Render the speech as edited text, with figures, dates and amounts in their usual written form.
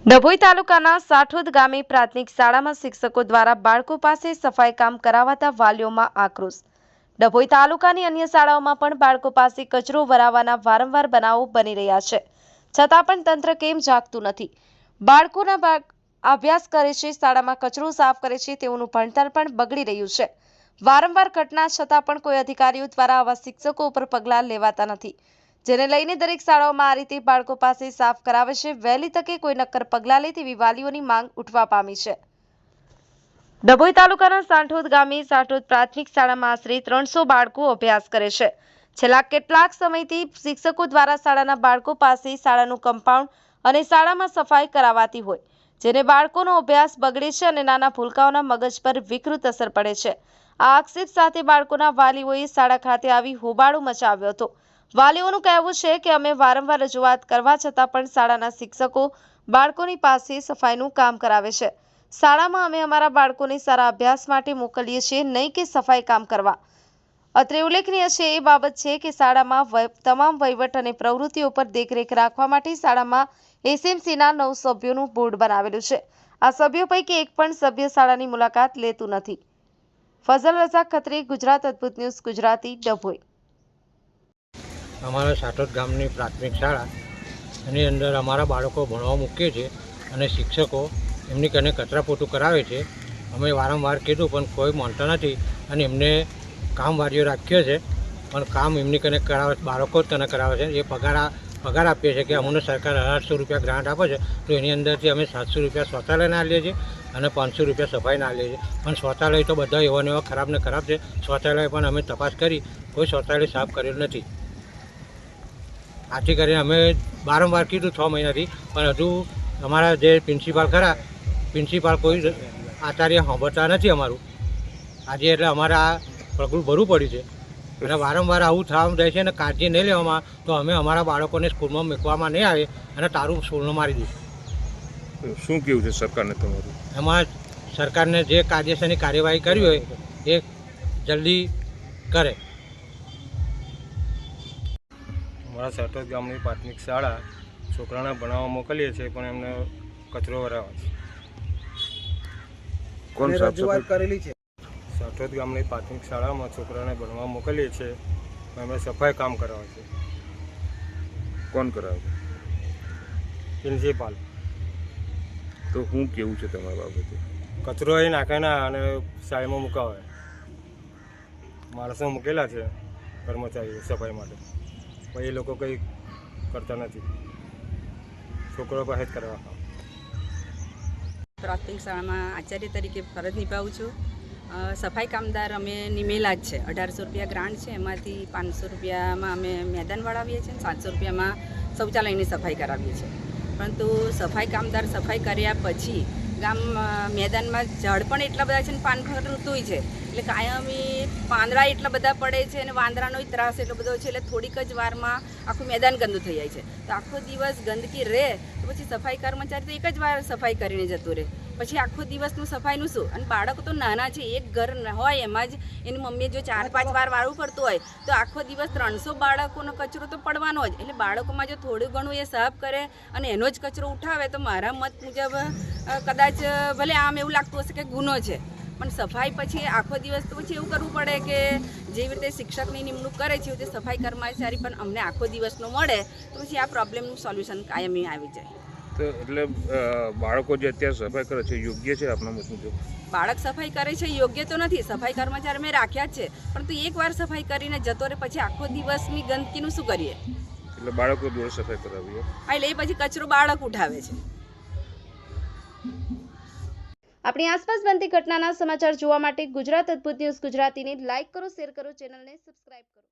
ડભોઈ તાલુકાના સાઠોદ ગામે પ્રાથમિક શાળામાં શિક્ષકો દ્વારા બાળકો પાસે સફાઈ કામ કરાવાતા વાલીઓમાં આક્રોશ। ડભોઈ તાલુકાની અન્ય શાળાઓમાં પણ બાળકો પાસે કચરો ભરાવાના વારંવાર બનાવો બની રહ્યા છે, છતાં પણ તંત્ર કેમ જાગતું નથી? બાળકોના અભ્યાસ કરે છે, શાળામાં કચરો સાફ કરે છે, તેઓનું ભણતર પણ બગડી રહ્યું છે। વારંવાર ઘટના છતાં પણ કોઈ અધિકારીઓ દ્વારા આવા શિક્ષકો ઉપર પગલાં લેવાતા નથી, જેને લઈને દરેક શાળાઓમાં આ રીતે બાળકો પાસે સાફ કરાવે છે। વહેલી તકે કોઈ નક્કર પગલાં લે તેવી વાલીઓની માંગ ઉઠવા પામી છે। ડભોઈ તાલુકાના સાઠોદ ગામે સાઠોદ પ્રાથમિક શાળામાં આશરે 300 બાળકો અભ્યાસ કરે છે। છેલ્લા કેટલાક સમયથી શિક્ષકો દ્વારા શાળાના બાળકો પાસે શાળાનું કમ્પાઉન્ડ અને શાળામાં સફાઈ કરાવાતી હોય, જેને બાળકોનો અભ્યાસ બગડે છે અને નાના ભૂલકાઓના મગજ પર વિકૃત અસર પડે છે। આ આક્ષેપ સાથે બાળકોના વાલીઓએ શાળા ખાતે આવી હોબાળો મચાવ્યો હતો। વાલીઓનું કહેવું છે કે અમે વારંવાર રજૂઆત કરવા છતાં પણ શાળાના શિક્ષકો બાળકોની પાસે સફાઈનું કામ કરાવે છે। શાળામાં અમે અમારા બાળકોને સારા અભ્યાસ માટે મોકલીએ છીએ, નહીં કે સફાઈ કામ કરવા। અત્રે ઉલ્લેખનીય છે એ બાબત છે કે શાળામાં તમામ વહીવટ અને પ્રવૃત્તિઓ પર દેખરેખ રાખવા માટે શાળામાં એસએમસીના 9 સભ્યોનું બોર્ડ બનાવેલું છે। આ સભ્યો પૈકી એક પણ સભ્ય શાળાની મુલાકાત લેતું નથી। ફઝલ રઝા ખત્રી, ગુજરાત અદ્ભુત ન્યૂઝ ગુજરાતી, ડભોઈ। અમારા સાઠોદ ગામની પ્રાથમિક શાળા એની અંદર અમારા બાળકો ભણવા મૂકીએ છીએ અને શિક્ષકો એમની કને કચરા પોતું કરાવે છે। અમે વારંવાર કીધું પણ કોઈ માનતા નથી અને એમને કામવાળીઓ રાખ્યો છે, પણ કામ એમની કને કરાવે, બાળકો જ કને કરાવે છે। એ પગાર આપીએ છીએ કે અમને સરકાર 1800 રૂપિયા ગ્રાન્ટ આપે છે, તો એની અંદરથી અમે 700 રૂપિયા શૌચાલયના આપીએ છીએ અને 500 રૂપિયા સફાઈના આપીએ છીએ। પણ શૌચાલય તો બધા એવા ને એવા ખરાબ ને ખરાબ છે। શૌચાલય પણ અમે તપાસ કરી, કોઈ શૌચાલય સાફ કરેલું નથી। આથી કરીને અમે વારંવાર કીધું 6 મહિનાથી, પણ હજુ અમારા જે પ્રિન્સિપાલ ખરા, પ્રિન્સિપાલ કોઈ આચાર્ય સાંભળતા નથી અમારું। આજે એટલે અમારે આ પગલું ભરવું પડ્યું છે અને વારંવાર આવું થવાનું રહે છે અને કાળજી નહીં લેવામાં તો અમે અમારા બાળકોને સ્કૂલમાં મૂકવામાં નહીં આવે અને તારું સ્કૂલમાં મારી દઈશું। શું કેવું છે સરકારને તમારું? એમાં સરકારને જે કાયદેસરની કાર્યવાહી કરવી હોય એ જલ્દી કરે। અમારા સાઠોદ ગામની પ્રાથમિક શાળા છોકરાને ભણાવવા મોકલીએ છીએ, પણ એમને કચરો ભરાવે છે। કોણ રજૂઆત કરેલી છે? સાઠોદ ગામની પ્રાથમિક શાળામાં છોકરાને ભણવા મોકલીએ છીએ, પણ એમને સફાઈ કામ કરાવે છે। કોણ કરાવે? પ્રિન્સિપાલ। તો શું કેવું છે તમારા બાબતે? કચરો અહીં નાખે ના અને શાળામાં મુકાવે। માણસો મૂકેલા છે કર્મચારીઓ સફાઈ માટે, પણ એ લોકો કંઈ કરતા નથી। છોકરો પાસે જ કરવા કામ। પ્રાથમિક શાળામાં આચાર્ય તરીકે ફરજ નિભાવું છું। સફાઈ કામદાર અમે નિમેલા જ છે। 1800 રૂપિયા ગ્રાન્ટ છે, એમાંથી 500 રૂપિયામાં અમે મેદાન વળાવીએ છીએ, 700 રૂપિયામાં શૌચાલયની સફાઈ કરાવીએ છીએ। પરંતુ સફાઈ કામદાર સફાઈ કર્યા પછી ગામ મેદાનમાં ઝાડ પણ એટલા બધા છે ને પાનખર ઋતુય છે, એટલે કાયમી પાંદડા એટલા બધા પડે છે અને વાંદરાનો ત્રાસ એટલો બધો છે, એટલે થોડીક જ વારમાં આખું મેદાન ગંદુ થઈ જાય છે। તો આખો દિવસ ગંદકી રહે તો પછી સફાઈ કર્મચારી તો એક જ વાર સફાઈ કરીને જતું રહે, પછી આખો દિવસનું સફાઈનું શું? અને બાળકો તો નાના છે, એક ઘર હોય એમાં જ એની મમ્મીએ જો 4-5 વાર વાળવું પડતું હોય તો આખો દિવસ 300 બાળકોનો કચરો તો પડવાનો જ। એટલે બાળકોમાં જો થોડું ઘણું એ સાફ કરે અને એનો જ કચરો ઉઠાવે તો મારા મત મુજબ કદાચ ભલે આમ એવું લાગતું હશે કે ગુનો છે, પણ સફાઈ પછી આખો દિવસ તો પછી એવું કરવું પડે કે જેવી રીતે શિક્ષકની નિમણૂક કરે છે એવી રીતે સફાઈ કર્મચારી પણ અમને આખો દિવસનો મળે તો પછી આ પ્રોબ્લેમનું સોલ્યુશન કાયમી આવી જાય। તો એટલે બાળકો જે અત્યારે સફાઈ કરે છે યોગ્ય છે આપના મત મુજબ? બાળક સફાઈ કરે છે યોગ્ય તો નથી, સફાઈ કર્મચારી મેં રાખ્યા જ છે, પરંતુ એકવાર સફાઈ કરીને જતો રહે પછી આખો દિવસની ગંદકીનું શું કરીએ? એટલે બાળકો જોડે સફાઈ કરાવીએ, એટલે એ પછી કચરો બાળક ઉઠાવે છે। આપણી આસપાસ બનતી ઘટનાના સમાચાર જોવા માટે ગુજરાત અદ્ભુત ન્યૂઝ ગુજરાતીને લાઇક કરો, શેર કરો, ચેનલને સબસ્ક્રાઇબ કરો।